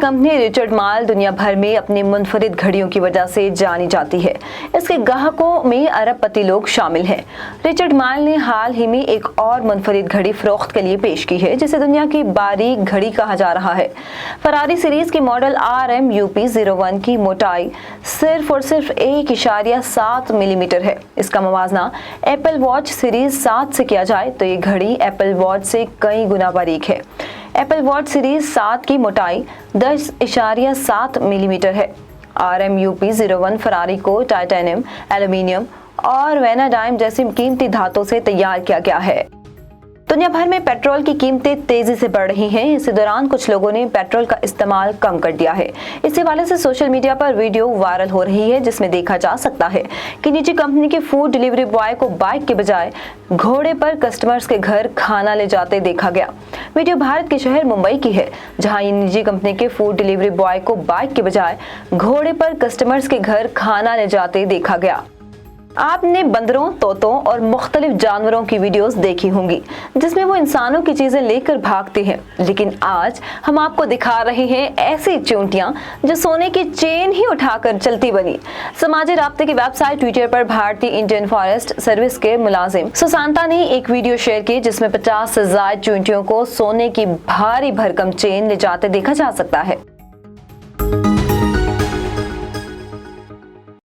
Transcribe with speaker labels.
Speaker 1: Company Richard माल दुनिया भर में अपनी मुनफरिद घड़ियों की वजह से जानी जाती है। इसके ग्राहकों में अरबपति लोग शामिल हैं। रिचर्ड माल ने हाल ही में एक और मुनफरिद घड़ी फरोख्त के लिए पेश की है, जिसे दुनिया की बारीक घड़ी कहा जा रहा है। फरारी सीरीज की मॉडल RMUP01 की मोटाई सिर्फ और सिर्फ 1.7 मिलीमीटर है। इसका मुवाजना एप्पल वॉच सीरीज 7 से किया जाए तो ये घड़ी एप्पल वॉच से कई गुना बारीक है। एप्पल वॉच सीरीज 7 की मोटाई 10.7 मिलीमीटर है। RMUP01 फरारी को टाइटेनियम, एल्यूमिनियम और वेनाडाइम जैसी कीमती धातुओं से तैयार किया गया है। दुनिया भर में पेट्रोल की कीमतें तेजी से बढ़ रही हैं। इसी दौरान कुछ लोगों ने पेट्रोल का इस्तेमाल कम कर दिया है। इस हवाले से सोशल मीडिया पर वीडियो वायरल हो रही है, जिसमें देखा जा सकता है कि निजी कंपनी के फूड डिलीवरी बॉय को बाइक के बजाय घोड़े पर कस्टमर्स के घर खाना ले जाते देखा गया। वीडियो भारत के शहर मुंबई की है, जहां ये निजी कंपनी के फूड डिलीवरी बॉय को बाइक के बजाय घोड़े पर कस्टमर्स के घर खाना ले जाते देखा गया। आपने बंदरों, तोतों और मुख्तलिफ जानवरों की वीडियोस देखी होंगी, जिसमें वो इंसानों की चीजें लेकर भागते हैं, लेकिन आज हम आपको दिखा रहे हैं ऐसी चूंटियां जो सोने की चेन ही उठाकर चलती बनी। समाजी राब्ते की वेबसाइट ट्विटर पर भारतीय इंडियन फॉरेस्ट सर्विस के मुलाजिम सुशांता ने एक वीडियो शेयर की, जिसमें 50 से ज्यादा चूंटियों को सोने की भारी भरकम चेन ले जाते देखा जा सकता है।